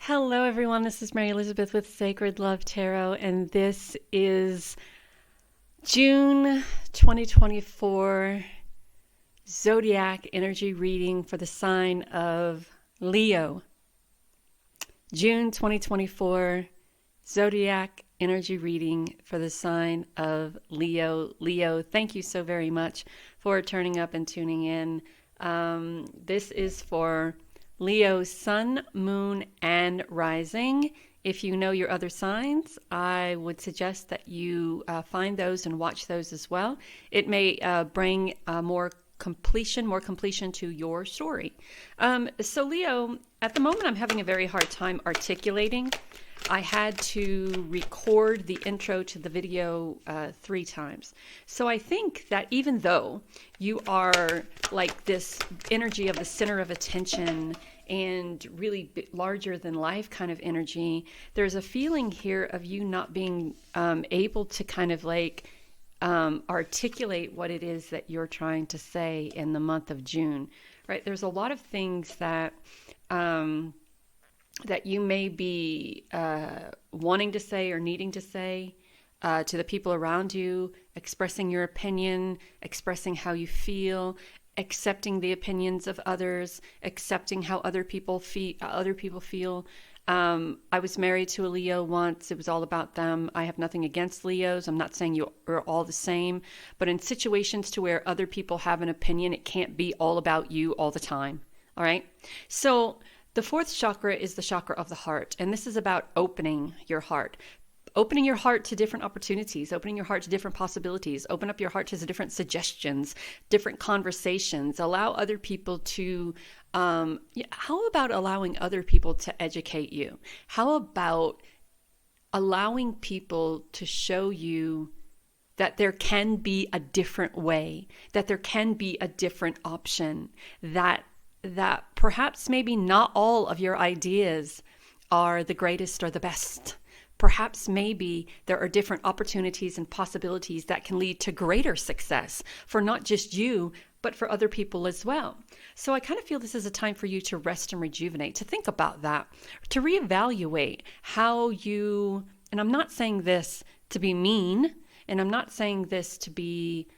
Hello, everyone. This is Mary Elizabeth with Sacred Love Tarot, and this is June 2024 Zodiac Energy Reading for the sign of Leo. June 2024 Zodiac Energy Reading for the sign of Leo. Leo, thank you so very much for turning up and tuning in. This is for Leo, sun, moon, and rising. If you know your other signs, I would suggest that you find those and watch those as well. It may bring more completion to your story. So Leo, at the moment, I'm having a very hard time articulating. I had to record the intro to the video 3 times. So I think that even though you are like this energy of the center of attention and really larger than life kind of energy, there's a feeling here of you not being able to kind of like articulate what it is that you're trying to say in the month of June, right? There's a lot of things that that you may be wanting to say or needing to say to the people around you, expressing your opinion, expressing how you feel, accepting the opinions of others, accepting how other people feel. I was married to a Leo once. It was all about them. I have nothing against Leos. I'm not saying you are all the same, but in situations to where other people have an opinion, it can't be all about you all the time. All right. So the 4th chakra is the chakra of the heart, and this is about opening your heart. Opening your heart to different opportunities, opening your heart to different possibilities, open up your heart to different suggestions, different conversations, allow other people to, how about allowing other people to educate you? How about allowing people to show you that there can be a different way, that there can be a different option, that perhaps maybe not all of your ideas are the greatest or the best. Perhaps maybe there are different opportunities and possibilities that can lead to greater success for not just you, but for other people as well. So I kind of feel this is a time for you to rest and rejuvenate, to think about that, to reevaluate how you, and I'm not saying this to be mean, and I'm not saying this to be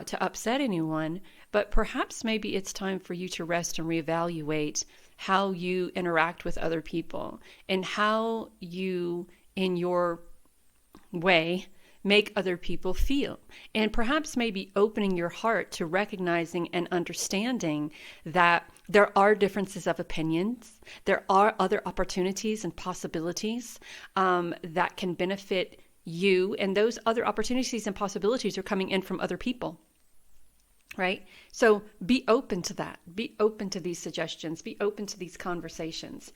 to upset anyone, but perhaps maybe it's time for you to rest and reevaluate how you interact with other people and how you, in your way, make other people feel. And perhaps maybe opening your heart to recognizing and understanding that there are differences of opinions, there are other opportunities and possibilities that can benefit you, and those other opportunities and possibilities are coming in from other people, right? So be open to that. Be open to these suggestions. Be open to these conversations.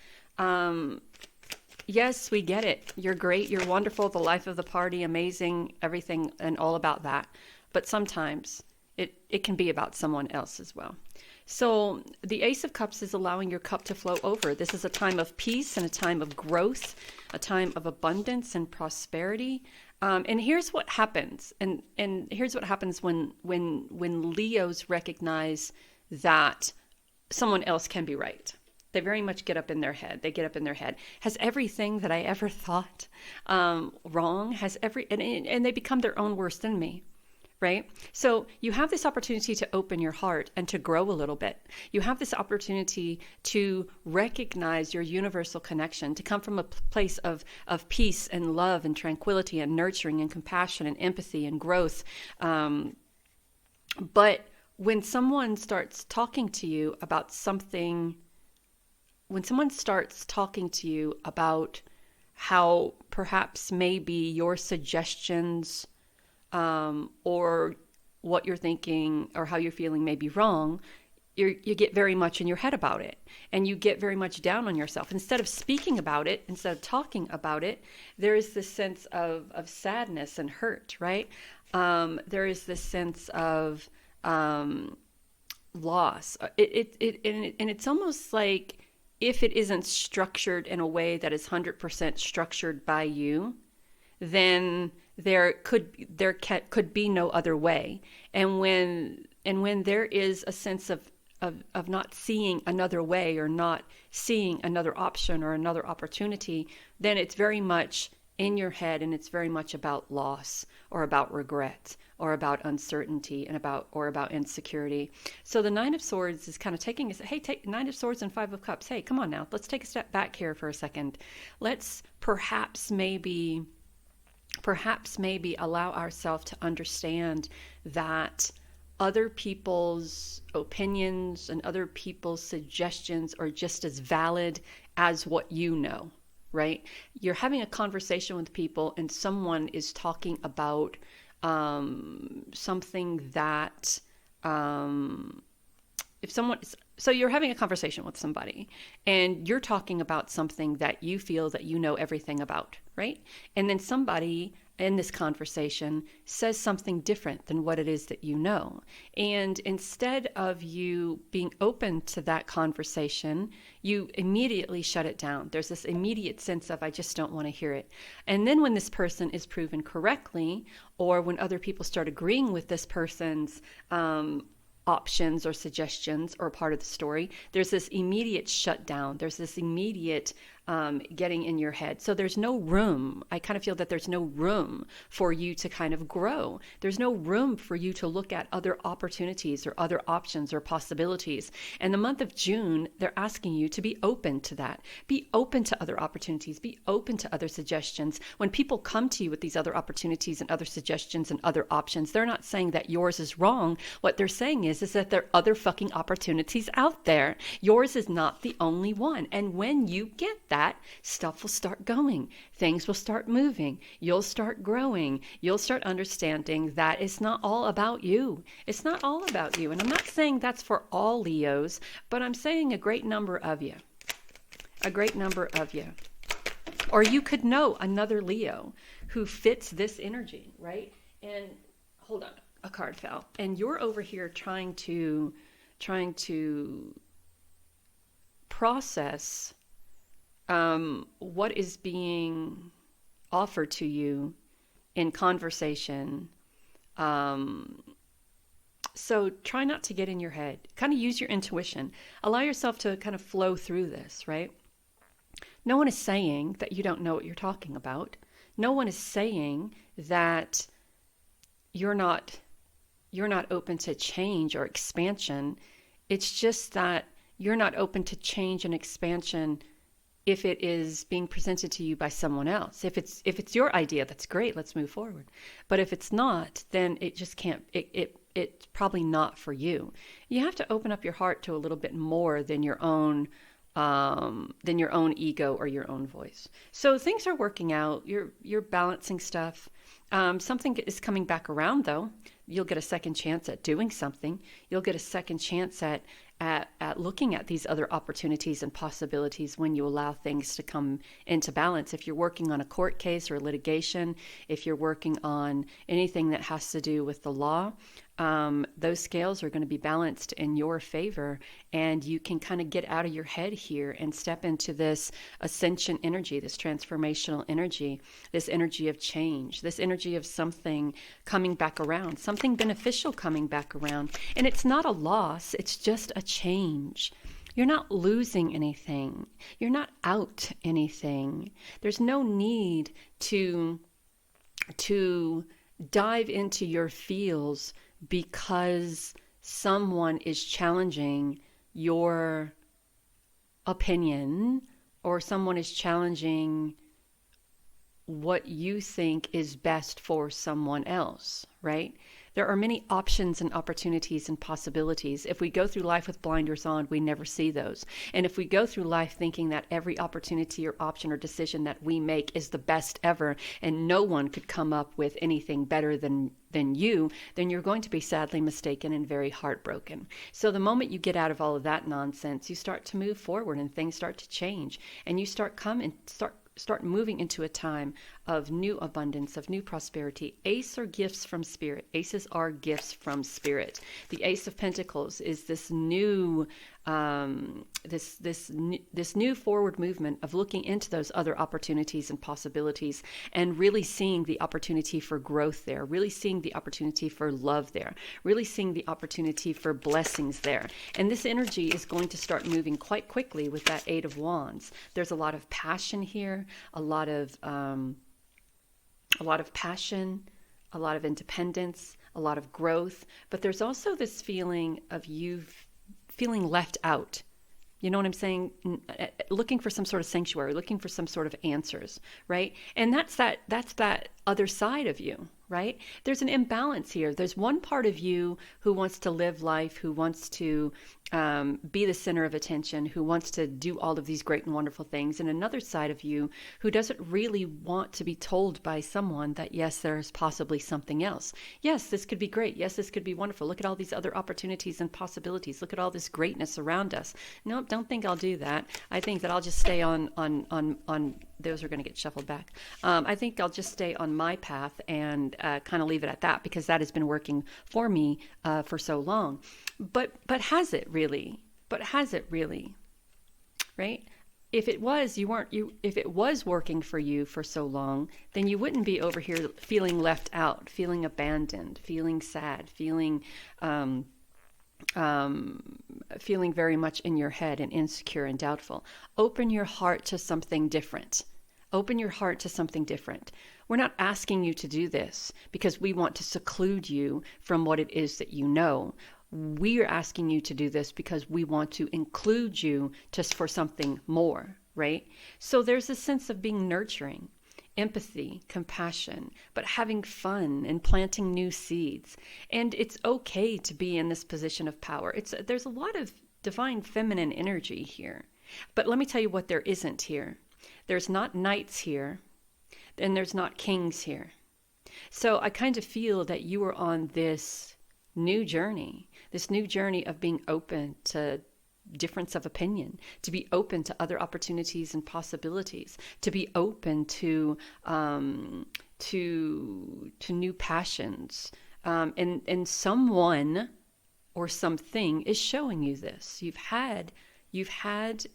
Yes, we get it. You're great. You're wonderful. The life of the party, amazing, everything, and all about that. But sometimes it can be about someone else as well. So the Ace of Cups is allowing your cup to flow over. This is a time of peace and a time of growth, a time of abundance and prosperity. And here's what happens. And here's what happens when Leos recognize that someone else can be right. They very much get up in their head. They get up in their head. Has everything that I ever thought wrong? And they become their own worst enemy. Right? So you have this opportunity to open your heart and to grow a little bit. You have this opportunity to recognize your universal connection, to come from a place of peace and love and tranquility and nurturing and compassion and empathy and growth. But when someone starts talking to you about something, when someone starts talking to you about how perhaps maybe your suggestions or what you're thinking or how you're feeling may be wrong, you get very much in your head about it, and you get very much down on yourself. Instead of speaking about it, instead of talking about it, there is this sense of sadness and hurt, right? There is this sense of loss. And it's almost like if it isn't structured in a way that is 100% structured by you, then there could be no other way. And when there is a sense of of not seeing another way or not seeing another option or another opportunity, then it's very much in your head, and it's very much about loss or about regret or about uncertainty and about insecurity. So the Nine of Swords is kind of taking us, hey, take Nine of Swords and Five of Cups. Hey, come on now, let's take a step back here for a second. Let's perhaps maybe allow ourselves to understand that other people's opinions and other people's suggestions are just as valid as what you know, right? You're having a conversation with people and someone is talking about something that, so you're having a conversation with somebody and you're talking about something that you feel that you know everything about, right? And then somebody in this conversation says something different than what it is that you know. And instead of you being open to that conversation, you immediately shut it down. There's this immediate sense of, I just don't want to hear it. And then when this person is proven correctly, or when other people start agreeing with this person's options or suggestions or part of the story, there's this immediate shutdown. There's this immediate getting in your head. So there's no room. I kind of feel that there's no room for you to kind of grow. There's no room for you to look at other opportunities or other options or possibilities. And the month of June, they're asking you to be open to that. Be open to other opportunities. Be open to other suggestions. When people come to you with these other opportunities and other suggestions and other options, they're not saying that yours is wrong. What they're saying is that there are other fucking opportunities out there. Yours is not the only one. And when you get that, stuff will start going. Things will start moving. You'll start growing. You'll start understanding that it's not all about you. It's not all about you. And I'm not saying that's for all Leos, but I'm saying a great number of you. A great number of you. Or you could know another Leo who fits this energy, right? And hold on, a card fell. And you're over here trying to process what is being offered to you in conversation. So try not to get in your head. Kind of use your intuition. Allow yourself to kind of flow through this, right? No one is saying that you don't know what you're talking about. No one is saying that you're not open to change or expansion. It's just that you're not open to change and expansion if it is being presented to you by someone else. If it's your idea, that's great, let's move forward. But if it's not, then it just can't, it's probably not for you. You have to open up your heart to a little bit more than your own ego or your own voice. So things are working out. You're balancing stuff. Something is coming back around though. You'll get a second chance at doing something. You'll get a second chance at looking at these other opportunities and possibilities when you allow things to come into balance. If you're working on a court case or litigation, if you're working on anything that has to do with the law, those scales are going to be balanced in your favor, and you can kind of get out of your head here and step into this ascension energy, this transformational energy, this energy of change, this energy of something coming back around, something beneficial coming back around. And it's not a loss, it's just a change. You're not losing anything. You're not out anything. There's no need to dive into your feels because someone is challenging your opinion or someone is challenging what you think is best for someone else, right? There are many options and opportunities and possibilities. If we go through life with blinders on, we never see those. And if we go through life thinking that every opportunity or option or decision that we make is the best ever and no one could come up with anything better than you, then you're going to be sadly mistaken and very heartbroken. So the moment you get out of all of that nonsense, you start to move forward and things start to change, and you start moving into a time of new abundance, of new prosperity. Ace are gifts from spirit. Aces are gifts from spirit. The Ace of Pentacles is this new this new forward movement of looking into those other opportunities and possibilities, and really seeing the opportunity for growth there, really seeing the opportunity for love there, really seeing the opportunity for blessings there. And this energy is going to start moving quite quickly with that Eight of Wands. There's a lot of passion here, a lot of passion, a lot of independence, a lot of growth, but there's also this feeling of you feeling left out. You know what I'm saying? Looking for some sort of sanctuary, looking for some sort of answers, right? And that's that other side of you, right? There's an imbalance here. There's one part of you who wants to live life, who wants to be the center of attention, who wants to do all of these great and wonderful things, and another side of you who doesn't really want to be told by someone that, yes, there's possibly something else. Yes, this could be great. Yes, this could be wonderful. Look at all these other opportunities and possibilities. Look at all this greatness around us. Nope, don't think I'll do that. I think that I'll just stay on those are going to get shuffled back. I think I'll just stay on my path and kind of leave it at that, because that has been working for me for so long. But has it really? But has it really? Right? If it was, if it was working for you for so long, then you wouldn't be over here feeling left out, feeling abandoned, feeling sad, feeling very much in your head and insecure and doubtful. Open your heart to something different. Open your heart to something different. We're not asking you to do this because we want to seclude you from what it is that you know. We are asking you to do this because we want to include you just for something more, right? So there's a sense of being nurturing, empathy, compassion, but having fun and planting new seeds. And it's okay to be in this position of power. There's a lot of divine feminine energy here. But let me tell you what there isn't here. There's not knights here, and there's not kings here. So I kind of feel that you are on this new journey of being open to difference of opinion, to be open to other opportunities and possibilities, to be open to new passions. And someone or something is showing you this. You've had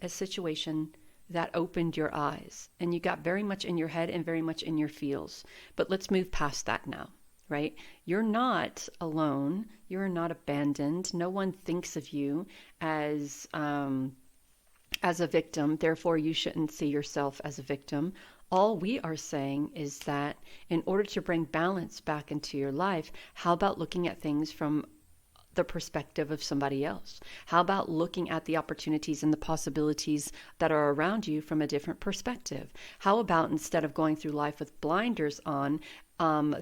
a situation that opened your eyes, and you got very much in your head and very much in your feels. But let's move past that now, right? You're not alone. You're not abandoned. No one thinks of you as a victim. Therefore, you shouldn't see yourself as a victim. All we are saying is that in order to bring balance back into your life, how about looking at things from the perspective of somebody else? How about looking at the opportunities and the possibilities that are around you from a different perspective? How about, instead of going through life with blinders on,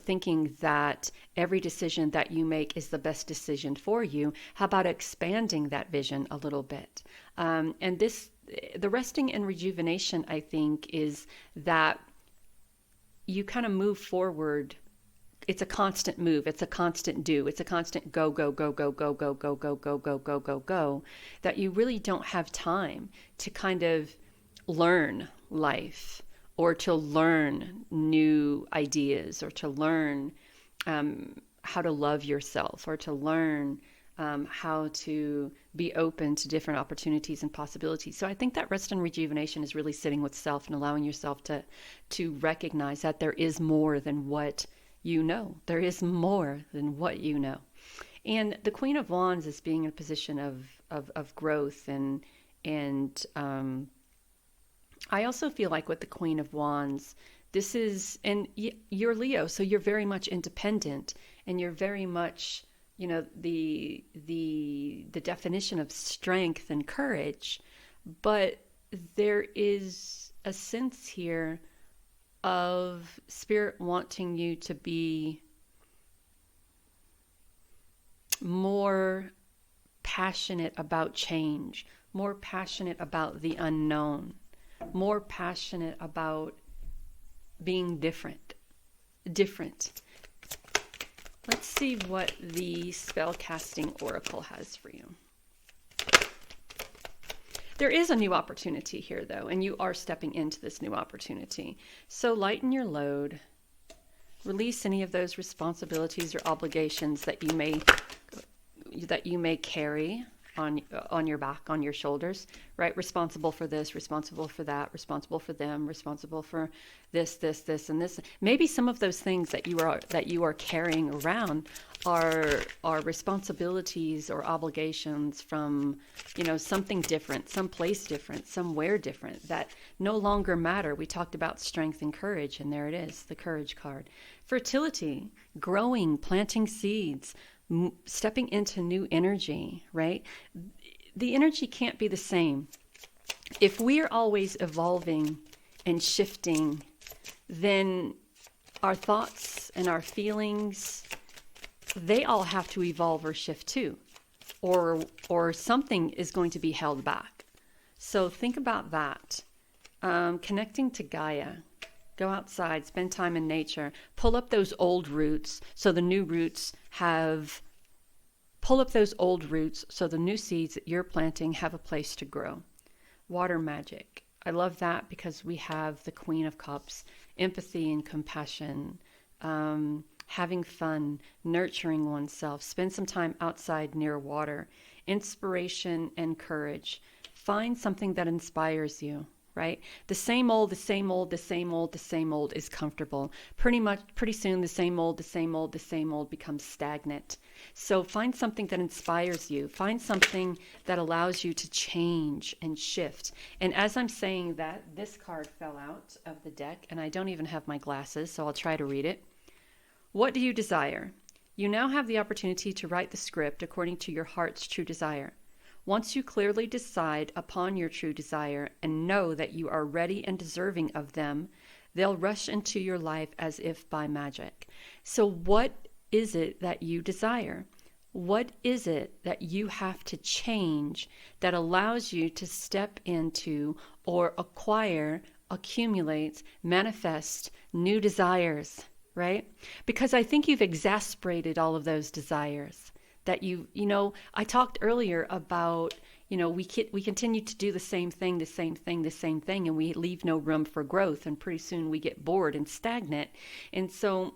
thinking that every decision that you make is the best decision for you, how about expanding that vision a little bit? The resting and rejuvenation, I think, is that you kind of move forward. It's a constant move. It's a constant do. It's a constant go, go, go, go, go, go, go, go, go, go, go, go, go, that you really don't have time to kind of learn life, or to learn new ideas, or to learn how to love yourself, or to learn how to be open to different opportunities and possibilities. So I think that rest and rejuvenation is really sitting with self and allowing yourself to recognize that there is more than what you know. There is more than what you know. And the Queen of Wands is being in a position of growth, and I also feel like with the Queen of Wands, this is, and you're Leo, so you're very much independent, and you're very much, the definition of strength and courage, but there is a sense here of Spirit wanting you to be more passionate about change, more passionate about the unknown, more passionate about being different. Let's see what the Spellcasting Oracle has for you. There is a new opportunity here, though, and you are stepping into this new opportunity. So lighten your load. Release any of those responsibilities or obligations that you may carry. on your back, on your shoulders, right? Responsible for this, responsible for that, responsible for them, responsible for this, and this. Maybe some of those things that you are carrying around are responsibilities or obligations from, something different, someplace different, somewhere different that no longer matter. We talked about strength and courage, and there it is, the courage card. Fertility, growing, planting seeds, stepping into new energy, right? The energy can't be the same. If we're always evolving and shifting, then our thoughts and our feelings, they all have to evolve or shift too, or something is going to be held back. So think about that. Connecting to Gaia. Go outside, spend time in nature, pull up those old roots so the new seeds that you're planting have a place to grow. Water magic. I love that because we have the Queen of Cups, empathy and compassion, having fun, nurturing oneself, spend some time outside near water, inspiration and courage. Find something that inspires you. Right? The same old is comfortable. Pretty soon, the same old becomes stagnant. So find something that inspires you. Find something that allows you to change and shift. And as I'm saying that, this card fell out of the deck, and I don't even have my glasses, so I'll try to read it. What do you desire? You now have the opportunity to write the script according to your heart's true desire. Once you clearly decide upon your true desire and know that you are ready and deserving of them, they'll rush into your life as if by magic. So what is it that you desire? What is it that you have to change that allows you to step into or acquire, accumulate, manifest new desires, right? Because I think you've exasperated all of those desires. That I talked earlier about, we continue to do the same thing, and we leave no room for growth, and pretty soon we get bored and stagnant. And so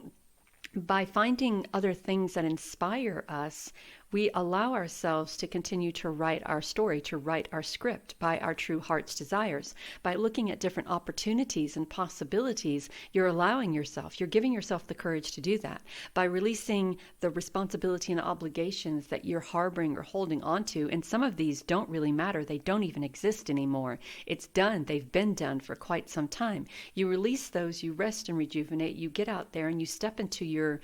by finding other things that inspire us, we allow ourselves to continue to write our story, to write our script by our true heart's desires. By looking at different opportunities and possibilities, you're giving yourself the courage to do that. By releasing the responsibility and obligations that you're harboring or holding onto, and some of these don't really matter, they don't even exist anymore. It's done, they've been done for quite some time. You release those, you rest and rejuvenate, you get out there and you step into your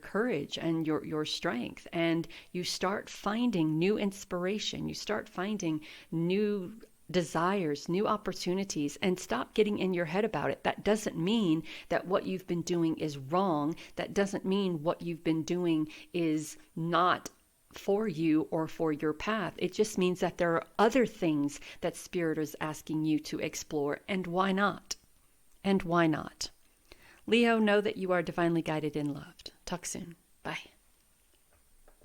courage and your strength, and you start finding new inspiration, you start finding new desires, new opportunities, and stop getting in your head about it. That doesn't mean that what you've been doing is wrong. That doesn't mean what you've been doing is not for you or for your path. It just means that there are other things that Spirit is asking you to explore, and why not? And why not? Leo, know that you are divinely guided and loved. Talk soon. Bye.